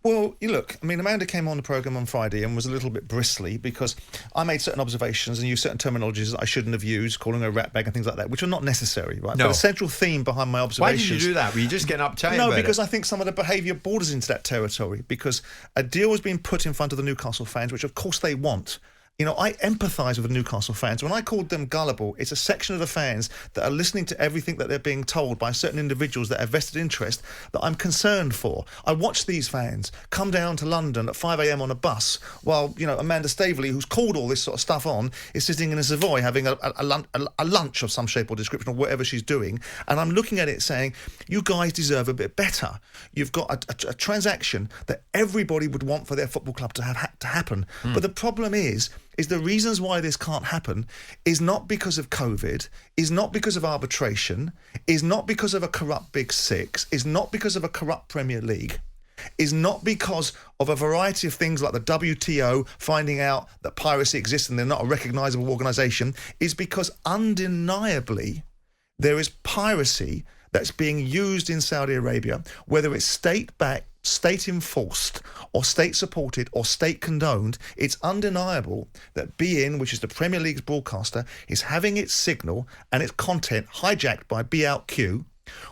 Well, you look, I mean, Amanda came on the programme on Friday and was a little bit bristly because I made certain observations and used certain terminologies that I shouldn't have used, calling her a ratbag and things like that, which are not necessary, right? No. But the central theme behind my observations... Why did you do that? Were you just getting uptight No, about because it? I think some of the behaviour borders into that territory, because a deal was being put in front of the Newcastle fans, which of course they want. You know, I empathise with the Newcastle fans. When I called them gullible, it's a section of the fans that are listening to everything that they're being told by certain individuals that have vested interest that I'm concerned for. I watch these fans come down to London at 5 a.m. on a bus while, you know, Amanda Staveley, who's called all this sort of stuff on, is sitting in a Savoy having a lunch of some shape or description or whatever she's doing. And I'm looking at it saying, you guys deserve a bit better. You've got a transaction that everybody would want for their football club to happen. But the problem is the reasons why this can't happen is not because of COVID, is not because of arbitration, is not because of a corrupt Big Six, is not because of a corrupt Premier League, is not because of a variety of things like the WTO finding out that piracy exists and they're not a recognisable organisation, is because undeniably there is piracy that's being used in Saudi Arabia, whether it's state-backed, state-enforced or state-supported or state-condoned. It's undeniable that beIN, which is the Premier League's broadcaster, is having its signal and its content hijacked by BOutQ,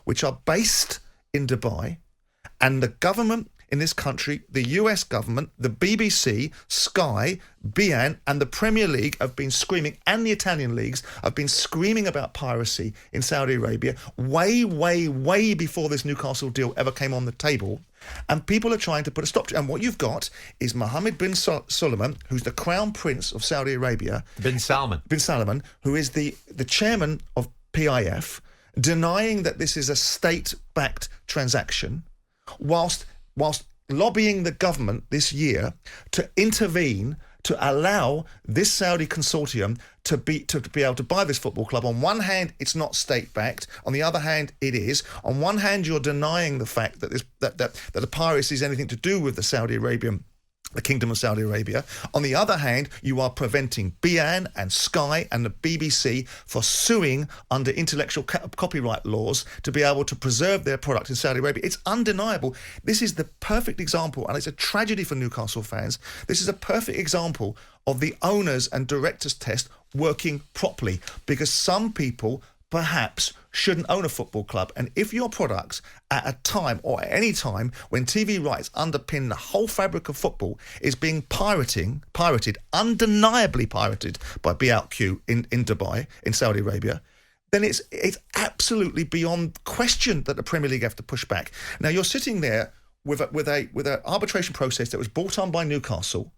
which are based in Dubai, and the government in this country, the US government, the BBC, Sky, beIN and the Premier League have been screaming, and the Italian leagues have been screaming about piracy in Saudi Arabia way before this Newcastle deal ever came on the table. And people are trying to put a stop to it. And what you've got is Mohammed bin Salman, who's the Crown Prince of Saudi Arabia. Bin Salman, who is the chairman of PIF, denying that this is a state-backed transaction, whilst lobbying the government this year to intervene to allow this Saudi consortium to be able to buy this football club. On one hand, it's not state-backed. On the other hand, it is. On one hand, you're denying the fact that the piracy is anything to do with the Kingdom of Saudi Arabia. On the other hand, you are preventing beIN and Sky and the BBC for suing under intellectual copyright laws to be able to preserve their product in Saudi Arabia. It's undeniable. This is the perfect example, and it's a tragedy for Newcastle fans. This is a perfect example of the owners and directors test working properly, because some people perhaps shouldn't own a football club. And if your products at a time or at any time when TV rights underpin the whole fabric of football is being undeniably pirated by BOutQ in Dubai, in Saudi Arabia, then it's absolutely beyond question that the Premier League have to push back. Now, you're sitting there with an arbitration process that was brought on by Newcastle,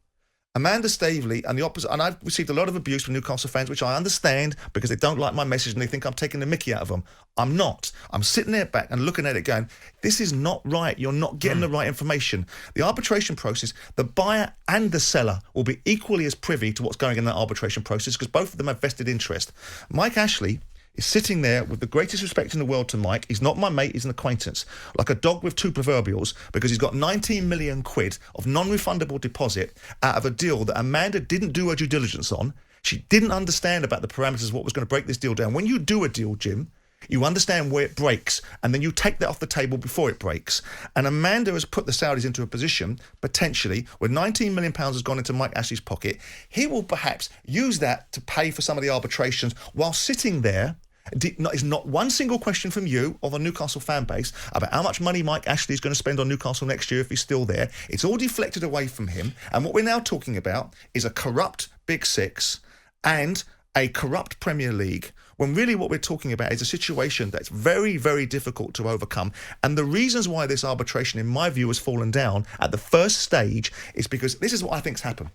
Amanda Staveley and the opposite, and I've received a lot of abuse from Newcastle fans, which I understand because they don't like my message and they think I'm taking the mickey out of them. I'm not. I'm sitting there back and looking at it going, this is not right. You're not getting the right information. The arbitration process, the buyer and the seller will be equally as privy to what's going on in that arbitration process because both of them have vested interest. Mike Ashley is sitting there with the greatest respect in the world to Mike. He's not my mate, he's an acquaintance. Like a dog with two proverbials, because he's got 19 million quid of non-refundable deposit out of a deal that Amanda didn't do her due diligence on. She didn't understand about the parameters of what was going to break this deal down. When you do a deal, Jim, you understand where it breaks, and then you take that off the table before it breaks. And Amanda has put the Saudis into a position, potentially, where £19 million has gone into Mike Ashley's pocket. He will perhaps use that to pay for some of the arbitrations while sitting there. Is not one single question from you or the Newcastle fan base about how much money Mike Ashley is going to spend on Newcastle next year if he's still there. It's all deflected away from him. And what we're now talking about is a corrupt Big Six and a corrupt Premier League, when really what we're talking about is a situation that's very, very difficult to overcome. And the reasons why this arbitration, in my view, has fallen down at the first stage is because this is what I think's happened.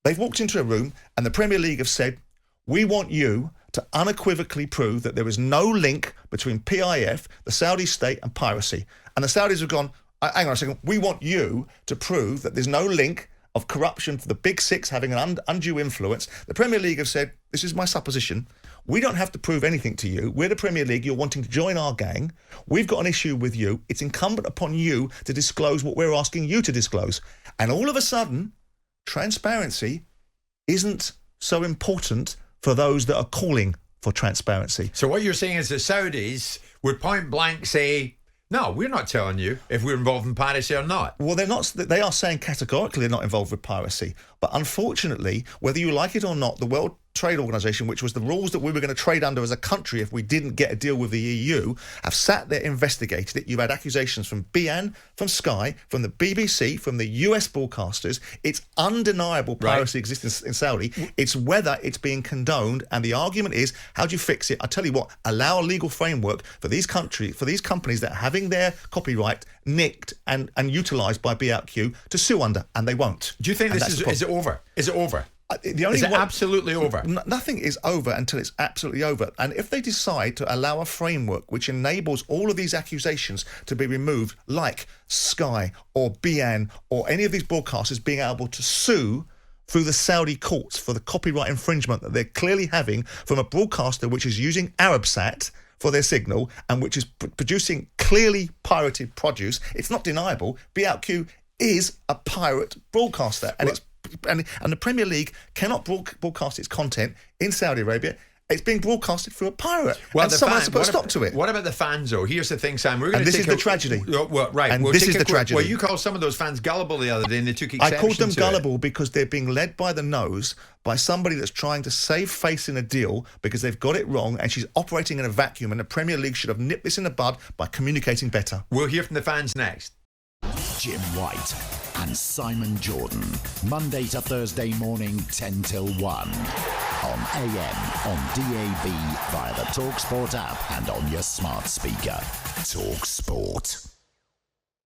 They've walked into a room and the Premier League have said, we want you to unequivocally prove that there is no link between PIF, the Saudi state, and piracy. And the Saudis have gone, hang on a second, we want you to prove that there's no link of corruption for the Big Six having an undue influence. The Premier League have said, this is my supposition, we don't have to prove anything to you. We're the Premier League, you're wanting to join our gang. We've got an issue with you. It's incumbent upon you to disclose what we're asking you to disclose. And all of a sudden, transparency isn't so important for those that are calling for transparency. So what you're saying is the Saudis would point blank say, No, we're not telling you if we're involved in piracy or not. Well, they're not. They are saying categorically they're not involved with piracy. But unfortunately, whether you like it or not, the World Trade Organization, which was the rules that we were going to trade under as a country if we didn't get a deal with the EU, have sat there, investigated it. You've had accusations from BN, from Sky, from the BBC, from the US broadcasters. It's undeniable piracy exists in Saudi. It's whether it's being condoned, and the argument is, how do you fix it? I tell you what, allow a legal framework for these companies that are having their copyright nicked and utilised by BOutQ to sue under, and they won't. Do you think this is it over? Is it over? Is it absolutely over? Nothing is over until it's absolutely over. And if they decide to allow a framework which enables all of these accusations to be removed, like Sky or BN or any of these broadcasters being able to sue through the Saudi courts for the copyright infringement that they're clearly having from a broadcaster which is using Arabsat for their signal and which is producing clearly pirated produce, it's not deniable. BOutQ is a pirate broadcaster, and and the Premier League cannot broadcast its content in Saudi Arabia. It's being broadcasted through a pirate. Well, and someone has to put a stop to it. What about the fans, though? Here's the thing, Sam. We're going to take the tragedy. Right. And this is the tragedy. Well, you called some of those fans gullible the other day, and they took exception to it. I called them gullible because they're being led by the nose by somebody that's trying to save face in a deal because they've got it wrong, and she's operating in a vacuum, and the Premier League should have nipped this in the bud by communicating better. We'll hear from the fans next. Jim White and Simon Jordan, Monday to Thursday morning, 10 till 1. On AM, on DAB, via the talkSPORT app and on your smart speaker. talkSPORT.